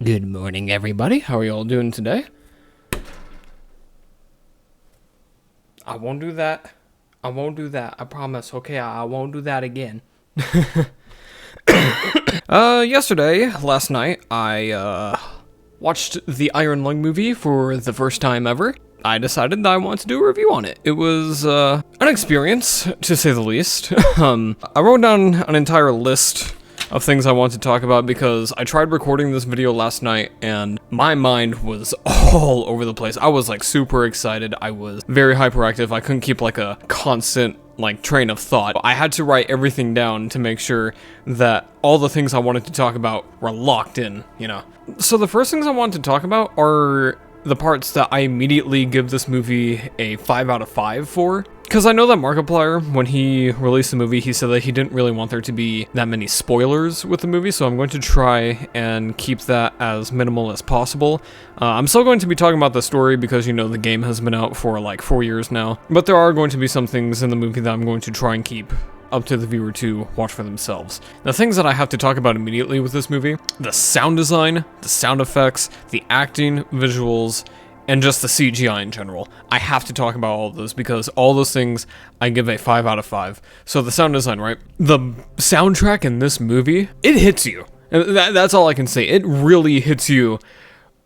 Good morning, everybody. How are you all doing today? I won't do that. I won't do that. I promise. Okay, I won't do that again. Last night, I watched the Iron Lung movie for the first time ever. I decided that I wanted to do a review on it. It was an experience, to say the least. I wrote down an entire list of things I want to talk about because I tried recording this video last night and my mind was all over the place. I was like super excited. I was very hyperactive. I couldn't keep like a constant train of thought. I had to write everything down to make sure that all the things I wanted to talk about were locked in, you know. So the first things I wanted to talk about are the parts that I immediately give this movie a 5 out of 5 for. Because I know that Markiplier, when he released the movie, he said that he didn't really want there to be that many spoilers with the movie, so I'm going to try and keep that as minimal as possible. I'm still going to be talking about the story because, you know, the game has been out for like 4 years now, but there are going to be some things in the movie that I'm going to try and keep up to the viewer to watch for themselves. The things that I have to talk about immediately with this movie: the sound design, the sound effects, the acting, visuals, and just the CGI in general. I have to talk about all of those because all those things I give a 5 out of 5. So the sound design, right? The soundtrack in this movie, it hits you. And that's all I can say. It really hits you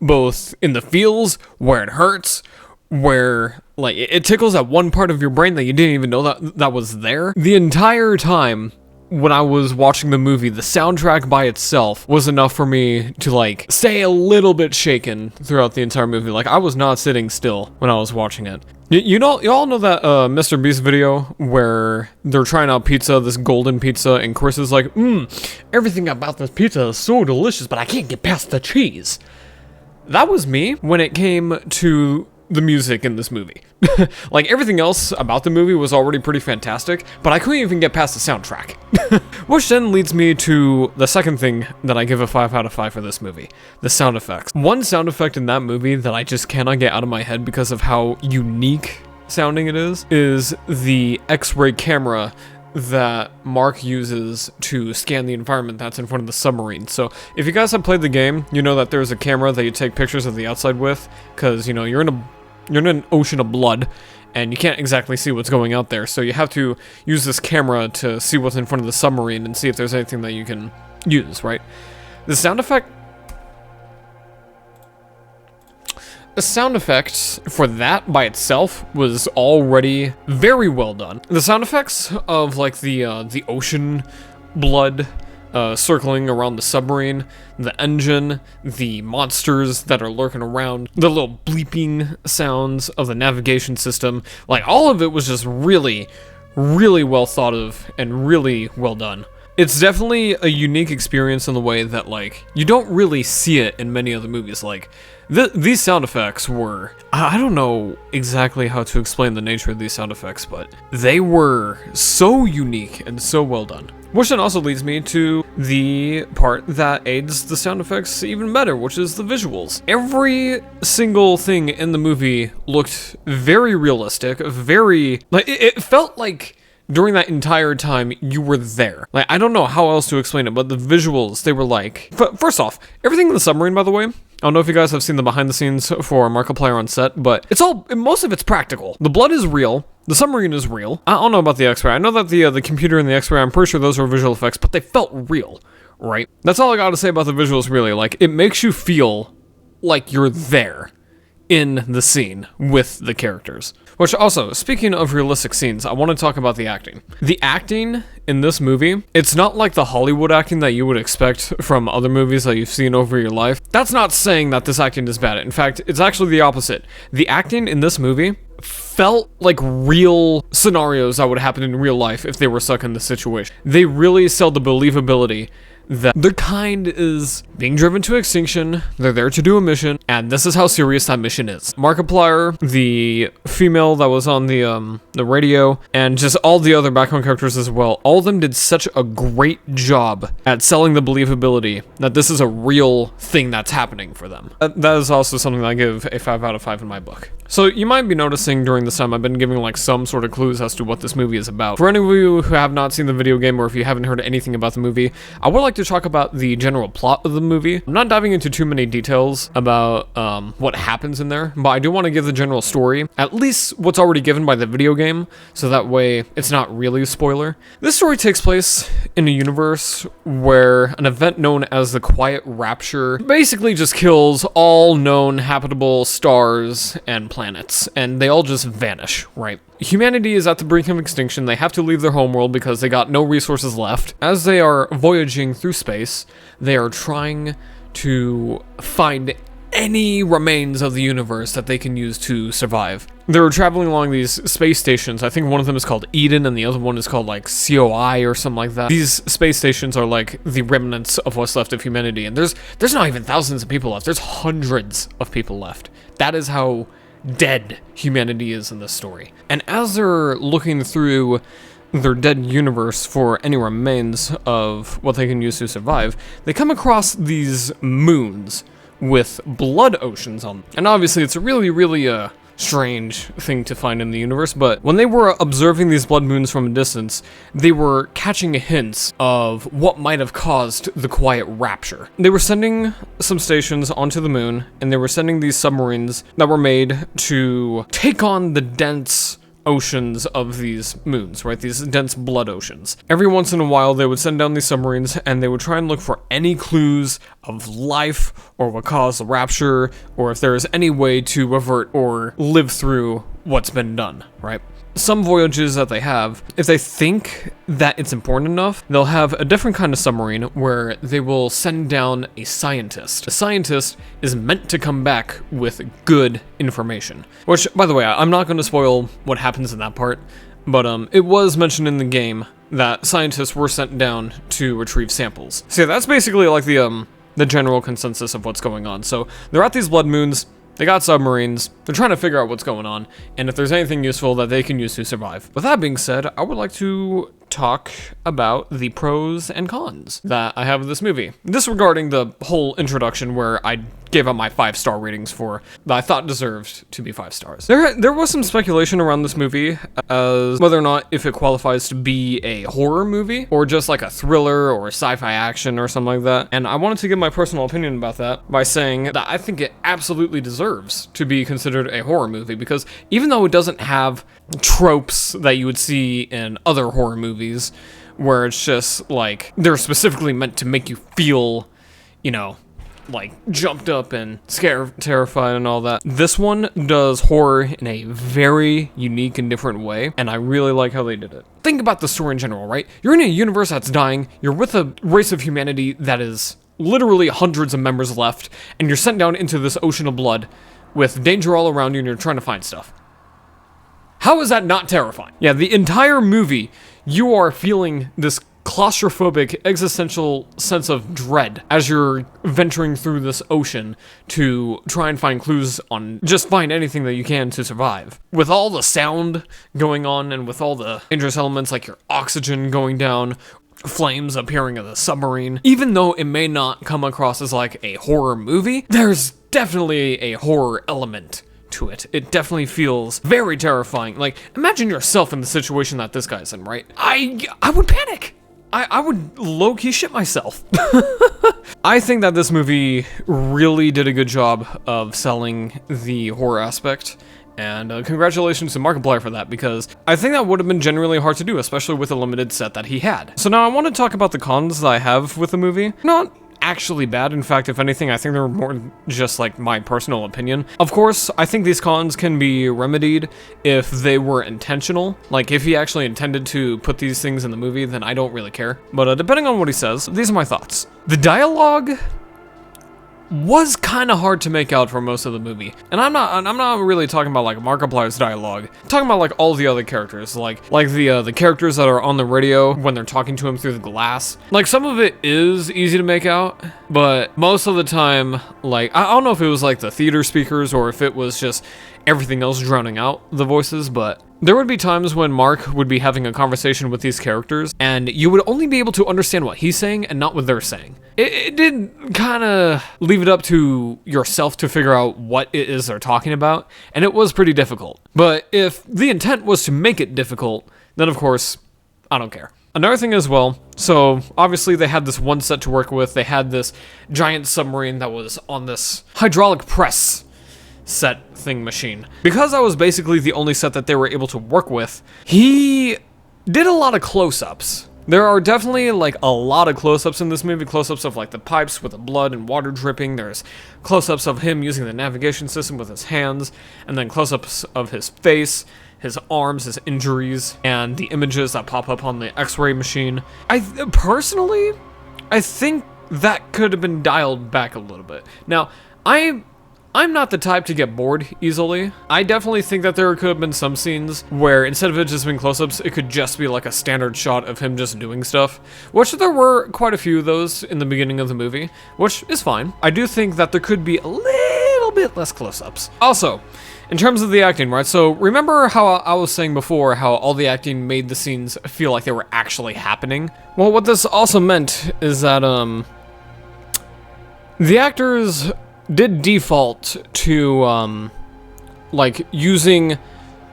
both in the feels, where it hurts, where like it tickles at one part of your brain that you didn't even know that was there. The entire time when I was watching the movie, the soundtrack by itself was enough for me to like stay a little bit shaken throughout the entire movie. Like I was not sitting still when I was watching it. You all know that Mr. Beast video where they're trying out pizza, this golden pizza, and Chris is like, everything about this pizza is so delicious, but I can't get past the cheese. That was me when it came to the music in this movie. Like everything else about the movie was already pretty fantastic, but I couldn't even get past the soundtrack. Which then leads me to the second thing that I give a 5 out of 5 for this movie: the sound effects. One sound effect in that movie that I just cannot get out of my head because of how unique sounding it is the X-ray camera that Mark uses to scan the environment that's in front of the submarine. So if you guys have played the game, you know that there's a camera that you take pictures of the outside with, because, you know, you're in an ocean of blood and you can't exactly see what's going out there, so you have to use this camera to see what's in front of the submarine and see if there's anything that you can use, right? The sound effect for that by itself was already very well done. The sound effects of like the ocean blood circling around the submarine, the engine, the monsters that are lurking around, the little bleeping sounds of the navigation system, like all of it was just really, really well thought of and really well done. It's definitely a unique experience in the way that, like, you don't really see it in many other movies. Like, these sound effects were... I don't know exactly how to explain the nature of these sound effects, but they were so unique and so well done. Which then also leads me to the part that aids the sound effects even better, which is the visuals. Every single thing in the movie looked very realistic, very... like, it felt like during that entire time you were there. Like, I don't know how else to explain it, but the visuals, they were like... First off, everything in the submarine, by the way, I don't know if you guys have seen the behind the scenes for Markiplier on set, but most of it's practical. The blood is real. The submarine is real. I don't know about the X-ray. I know that the computer and the X-ray, I'm pretty sure those were visual effects, but they felt real, right? That's all I gotta say about the visuals, really. Like, it makes you feel like you're there in the scene with the characters. Which also, speaking of realistic scenes, I want to talk about the acting. The acting in this movie, it's not like the Hollywood acting that you would expect from other movies that you've seen over your life. That's not saying that this acting is bad. In fact, it's actually the opposite. The acting in this movie felt like real scenarios that would happen in real life if they were stuck in this situation. They really sell the believability that their kind is being driven to extinction, they're there to do a mission, and this is how serious that mission is. Markiplier, the female that was on the radio, and just all the other background characters as well, all of them did such a great job at selling the believability that this is a real thing that's happening for them. That is also something that I give a 5 out of 5 in my book. So you might be noticing during this time I've been giving like some sort of clues as to what this movie is about. For any of you who have not seen the video game, or if you haven't heard anything about the movie, I would like to talk about the general plot of the movie. I'm not diving into too many details about what happens in there, but I do want to give the general story, at least what's already given by the video game, so that way it's not really a spoiler. This story takes place in a universe where an event known as the Quiet Rapture basically just kills all known habitable stars and planets, and they all just vanish, right? Humanity is at the brink of extinction. They have to leave their homeworld because they got no resources left. As they are voyaging through space, they are trying to find any remains of the universe that they can use to survive. They're traveling along these space stations. I think one of them is called Eden and the other one is called like COI or something like that. These space stations are like the remnants of what's left of humanity, and there's not even thousands of people left. There's hundreds of people left. That is how dead humanity is in this story. And as they're looking through their dead universe for any remains of what they can use to survive, they come across these moons with blood oceans on them. And obviously it's a really strange thing to find in the universe, but when they were observing these blood moons from a distance, they were catching hints of what might have caused the Quiet Rapture. They were sending some stations onto the moon, and they were sending these submarines that were made to take on the dense oceans of these moons, right? These dense blood oceans. Every once in a while, they would send down these submarines and they would try and look for any clues of life or what caused the rapture, or if there is any way to avert or live through what's been done, right? Some voyages that they have, if they think that it's important enough, they'll have a different kind of submarine where they will send down a scientist. A scientist is meant to come back with good information. Which, by the way, I'm not going to spoil what happens in that part, but it was mentioned in the game that scientists were sent down to retrieve samples. So yeah, that's basically like the general consensus of what's going on. So they're at these blood moons. They got submarines, they're trying to figure out what's going on, and if there's anything useful that they can use to survive. With that being said, I would like to talk about the pros and cons that I have of this movie. Disregarding the whole introduction where I gave out my 5-star ratings for that I thought deserved to be 5 stars. There was some speculation around this movie as whether or not if it qualifies to be a horror movie or just like a thriller or sci-fi action or something like that. And I wanted to give my personal opinion about that by saying that I think it absolutely deserves to be considered a horror movie, because even though it doesn't have tropes that you would see in other horror movies where it's just like they're specifically meant to make you feel, you know, like jumped up and scared, terrified and all that. This one does horror in a very unique and different way, and I really like how they did it. Think about the story in general, right? You're in a universe that's dying, you're with a race of humanity that is literally hundreds of members left, and you're sent down into this ocean of blood with danger all around you and you're trying to find stuff. How is that not terrifying? Yeah, the entire movie, you are feeling this claustrophobic, existential sense of dread as you're venturing through this ocean to try and find clues on just find anything that you can to survive. With all the sound going on and with all the dangerous elements like your oxygen going down, flames appearing in the submarine, even though it may not come across as like a horror movie, there's definitely a horror element to it. It definitely feels very terrifying. Like, imagine yourself in the situation that this guy's in, right? I would panic. I would low-key shit myself. I think that this movie really did a good job of selling the horror aspect, and congratulations to Markiplier for that, because I think that would have been genuinely hard to do, especially with the limited set that he had. So now I want to talk about the cons that I have with the movie. Not actually bad. In fact, if anything, I think they're more just like my personal opinion. Of course, I think these cons can be remedied if they were intentional. Like, if he actually intended to put these things in the movie, then I don't really care. But depending on what he says, these are my thoughts. The dialogue was kind of hard to make out for most of the movie. And I'm not really talking about like Markiplier's dialogue. I'm talking about like all the other characters, like the characters that are on the radio when they're talking to him through the glass. Like, some of it is easy to make out, but most of the time, like, I don't know if it was like the theater speakers or if it was just everything else drowning out the voices, but there would be times when Mark would be having a conversation with these characters, and you would only be able to understand what he's saying and not what they're saying. It did kind of leave it up to yourself to figure out what it is they're talking about, and it was pretty difficult. But if the intent was to make it difficult, then of course, I don't care. Another thing as well, so obviously they had this one set to work with. They had this giant submarine that was on this hydraulic press set thing machine. Because that was basically the only set that they were able to work with, he did a lot of close-ups. There are definitely like a lot of close-ups in this movie, close-ups of like the pipes with the blood and water dripping. There's close-ups of him using the navigation system with his hands, and then close-ups of his face, his arms, his injuries, and the images that pop up on the X-ray machine. Personally, I think that could have been dialed back a little bit. Now, I'm not the type to get bored easily. I definitely think that there could have been some scenes where instead of it just being close-ups, it could just be like a standard shot of him just doing stuff, which there were quite a few of those in the beginning of the movie, which is fine. I do think that there could be a little bit less close-ups. Also, in terms of the acting, right? So remember how I was saying before how all the acting made the scenes feel like they were actually happening? Well, what this also meant is that, the actors did default to, like, using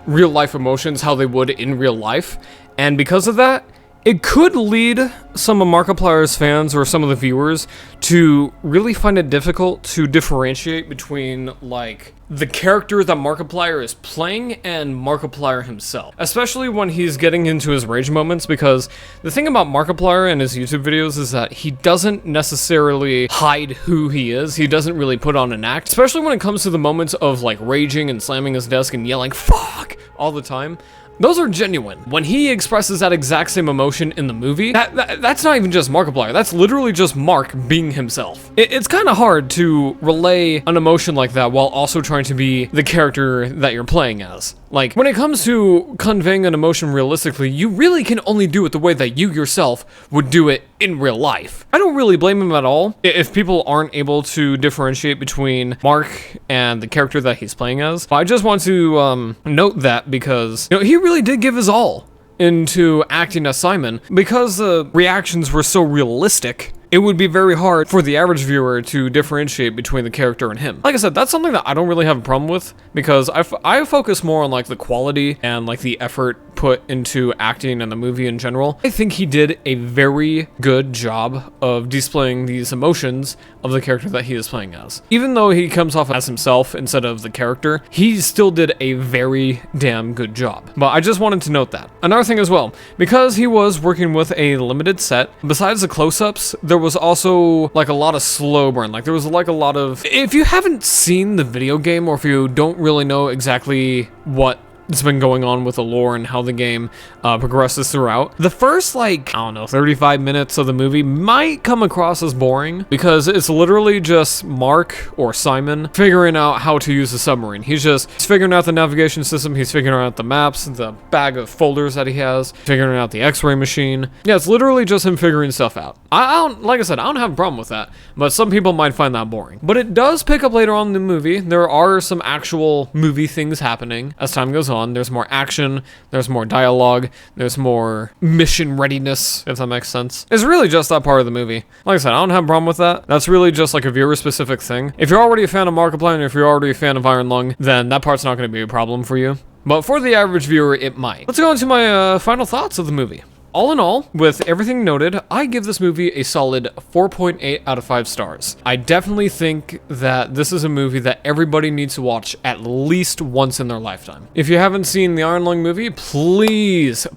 real-life emotions how they would in real life, and because of that, it could lead some of Markiplier's fans or some of the viewers to really find it difficult to differentiate between, like, the character that Markiplier is playing and Markiplier himself. Especially when he's getting into his rage moments, because the thing about Markiplier and his YouTube videos is that he doesn't necessarily hide who he is. He doesn't really put on an act, especially when it comes to the moments of, like, raging and slamming his desk and yelling, "Fuck!" all the time. Those are genuine. When he expresses that exact same emotion in the movie, that's not even just Markiplier. That's literally just Mark being himself. It's kind of hard to relay an emotion like that while also trying to be the character that you're playing as. Like, when it comes to conveying an emotion realistically, you really can only do it the way that you yourself would do it in real life. I don't really blame him at all if people aren't able to differentiate between Mark and the character that he's playing as. I just want to note that because, you know, he really did give his all into acting as Simon. Because the reactions were so realistic, it would be very hard for the average viewer to differentiate between the character and him. Like I said, that's something that I don't really have a problem with, because I focus more on like the quality and like the effort put into acting and the movie in general. I think he did a very good job of displaying these emotions of the character that he is playing as. Even though he comes off as himself instead of the character, he still did a very damn good job. But I just wanted to note that. Another thing as well, because he was working with a limited set, besides the close-ups, there was also like a lot of slow burn. Like there was like a lot of, if you haven't seen the video game or if you don't really know exactly what it's been going on with the lore and how the game progresses throughout, the first, like, I don't know, 35 minutes of the movie might come across as boring, because it's literally just Mark or Simon figuring out how to use the submarine. He's figuring out the navigation system, he's figuring out the maps, the bag of folders that he has, figuring out the X-ray machine. Yeah, it's literally just him figuring stuff out. I don't, like I said, I don't have a problem with that, but some people might find that boring. But it does pick up later on in the movie. There are some actual movie things happening as time goes on. There's more action, there's more dialogue, there's more mission readiness, if that makes sense. It's really just that part of the movie. Like I said, I don't have a problem with that. That's really just like a viewer-specific thing. If you're already a fan of Markiplier and if you're already a fan of Iron Lung, then that part's not going to be a problem for you. But for the average viewer, it might. Let's go into my final thoughts of the movie. All in all, with everything noted, I give this movie a solid 4.8 out of 5 stars. I definitely think that this is a movie that everybody needs to watch at least once in their lifetime. If you haven't seen the Iron Lung movie, please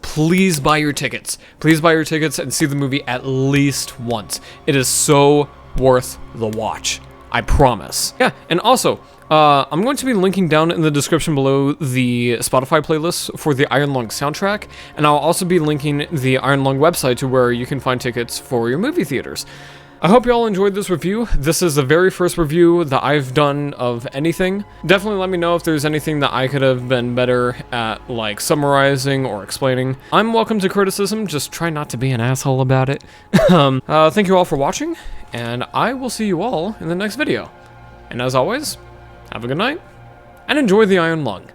buy your tickets. Please buy your tickets and see the movie at least once. It is so worth the watch. I promise. Yeah, and also, I'm going to be linking down in the description below the Spotify playlist for the Iron Lung soundtrack, and I'll also be linking the Iron Lung website to where you can find tickets for your movie theaters. I hope you all enjoyed this review. This is the very first review that I've done of anything. Definitely let me know if there's anything that I could have been better at, like summarizing or explaining. I'm welcome to criticism, just try not to be an asshole about it. Thank you all for watching, and I will see you all in the next video. And as always, have a good night, and enjoy the Iron Lung.